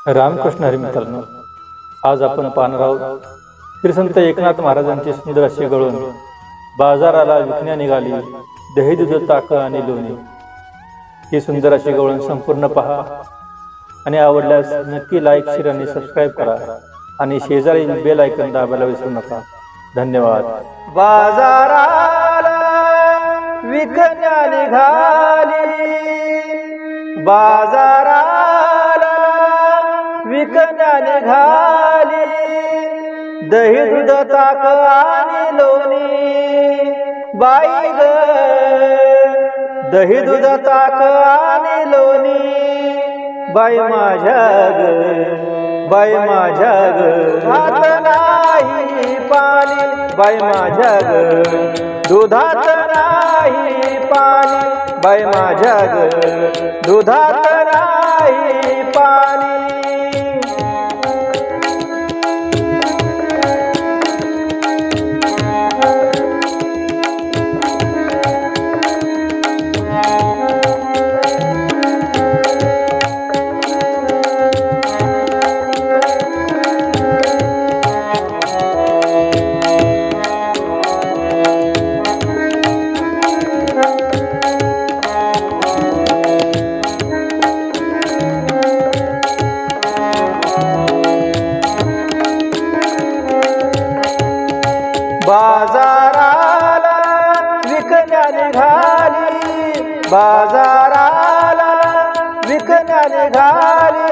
रामकृष्ण हरी मित्रांनो, आज आपण पाहणार आहोत श्री संत एकनाथ महाराजांची सुंदर अशी गवळण बाजाराला विकण्या निघाली, दही दूध ताक आणि लोणी। ही सुंदर अशी गवळण संपूर्ण पहा आणि आवडल्यास नक्की लाईक शेअर आणि सबस्क्राइब करा आणि शेजारी बेल आयकॉन दाबायला विसरू नका। धन्यवाद। बाजाराला विकण्या निघाली, बाजाराला विकण्या निघाली, दही दूध ताक आणि लोणी। बाई ग, दही दूध ताक आणि लोणी। बाई माझ्या ग, बाई माझ्या ग, हात नाही पाणी। बाई माझ्या ग, दुधात नाही पाणी। बाई माझ्या ग, दुधात नाही पाणी। बाजाराला विकण्या निघाली, बाजाराला विकण्या निघाली,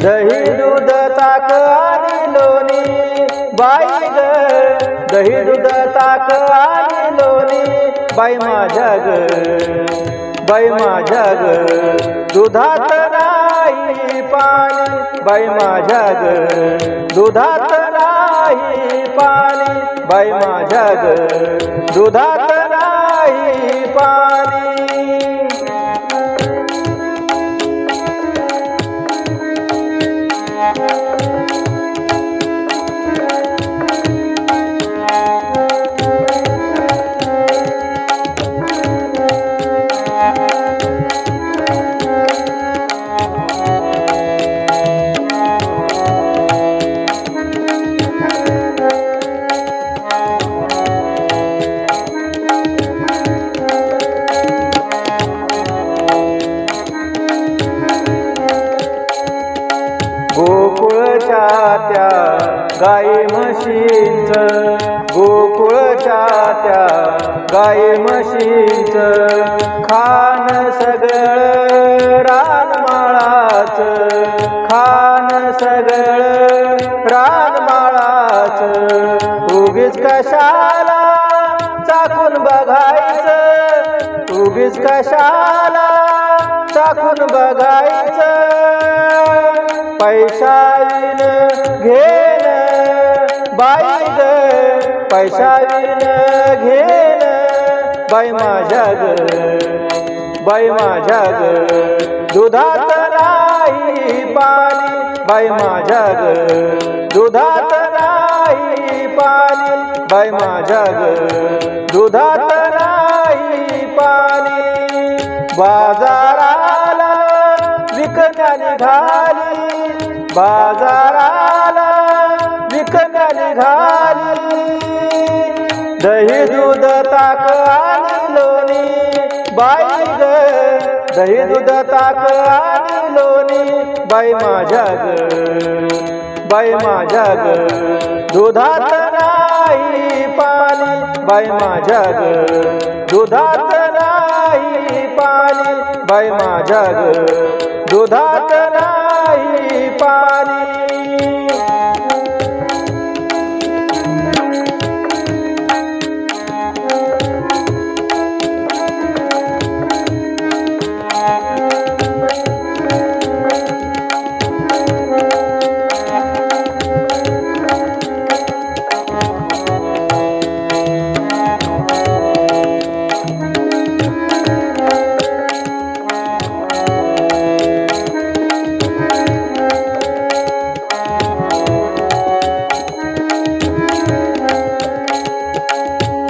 दही दूध ताक आणि लोणी। बाई ग, दही दूध ताक आणि लोणी। बाई माझ्या ग, बाई माझ्या ग, दुधात नाही पाणी। बाई माझ्या ग, दुधात नाही पाणी। बाई माझ्या ग, दुधात नाही पाणी। गोकुळच्या त्या गाई म्हशींचं, गोकुळच्या त्या गाई म्हशींचं, खान सगळं रानमाळाचं, खान सगळं रानमाळाचं। उगीच कशाला चाकून बघायचं, उगीच कशाला चाकून बघायचं। पैशावीन घेन बाई ग, पैशावीन घेन। बाई माझ्या ग, बाई माझ्या ग, दुधात नाही पाणी। बाई माझ्या ग, दुधात नाही पाणी। बाई माझ्या ग, दुधात नाही पाणी। बाजाराला विकण्या निघाली, बाजाराला विकण्या निघाली, दही दूध ताक आणि लोणी। बाई ग, दही दूध ताक आणि लोणी। बाई माझ्या ग, बाई माझ्या ग, दुधात नाही पाणी। बाई माझ्या ग, दुधात नाही पाणी। बाई माझ्या ग, दुधात नाही पाणी।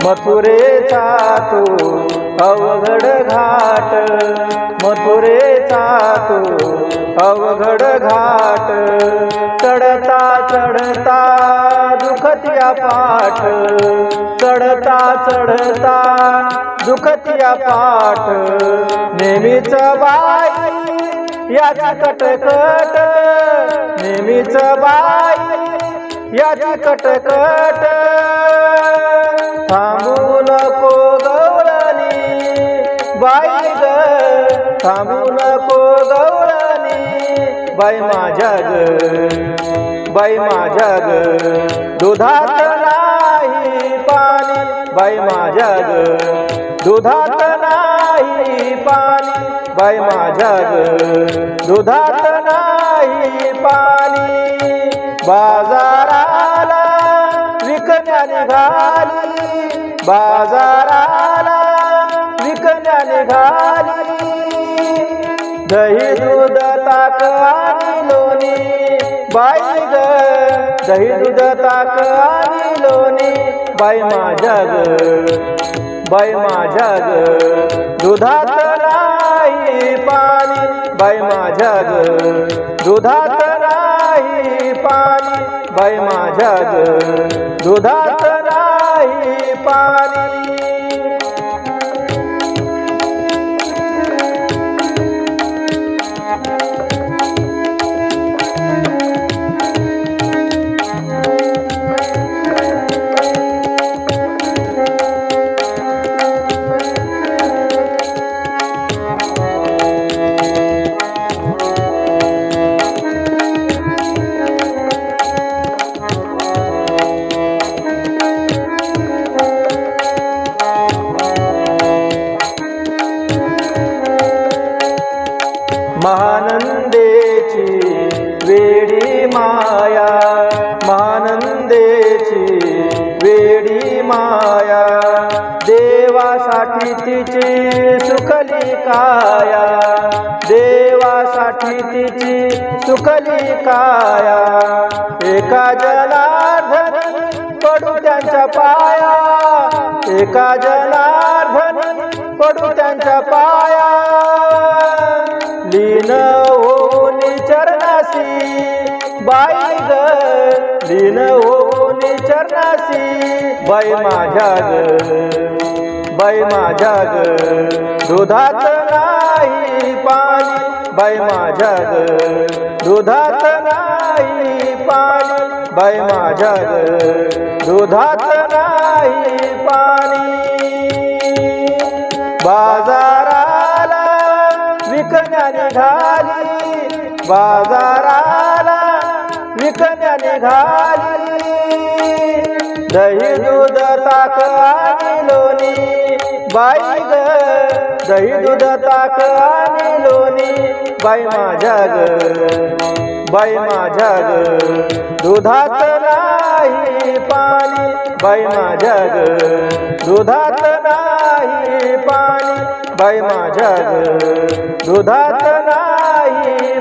मथुरेचा तो अवघड घाट, मथुरेचा तो अवघड घाट चढता चढता दुखत्या पाठ चढता चढता दुखत्या पाठ नेहमीच बाई याची कटकट नेहमीच बाई याची कटकट थांबू नको गवळणी बाई ग थांबू नको गवळणी बाई माझ्या ग बाई माझ्या ग दुधात नाही पाणी बाई माझ्या ग दुधात नाही पाणी बाई माझ्या ग दुधात नाही पाणी बाजाराला विकण्या निघाली बाजाराला विकण्या निघाली दही दूध ताक आणि लोणी बाई ग दही दूध ताक आणि लोणी बाई माझ्या ग बाई माझ्या ग दुधात नाही पाणी बाई माझ्या ग दुधात नाही पाणी बाई माझ्या ग दुधात नाही पाणी महानंदेची वेडी माया महानंदेची वेडी माया देवासाठी तिची सुखली काया देवासाठी तिची सुखली काया एका जनार्दनी पडू त्यांच्या पाया एका जनार्दनी पडू त्यांच्या पाया लीन होऊन चरणासी बाई ग लीन होऊन चरणासी बाई माझ्या ग बाई माझ्या ग दुधात नाही पाणी बाई माझ्या ग दुधात नाही पाणी बाई माझ्या ग दुधात नाही पाणी बाजाराला विकण्या निघाली बाजाराला विकण्या निघाली दही दूध ताक आणि लोणी बाई ग दही दूध ताक आणि लोणी बाई माझ्या ग बाई माझ्या ग दुधात नाही पाणी बाई माझ्या ग दुधात नाही पाणी बाई माझ्या ग दुधात नाही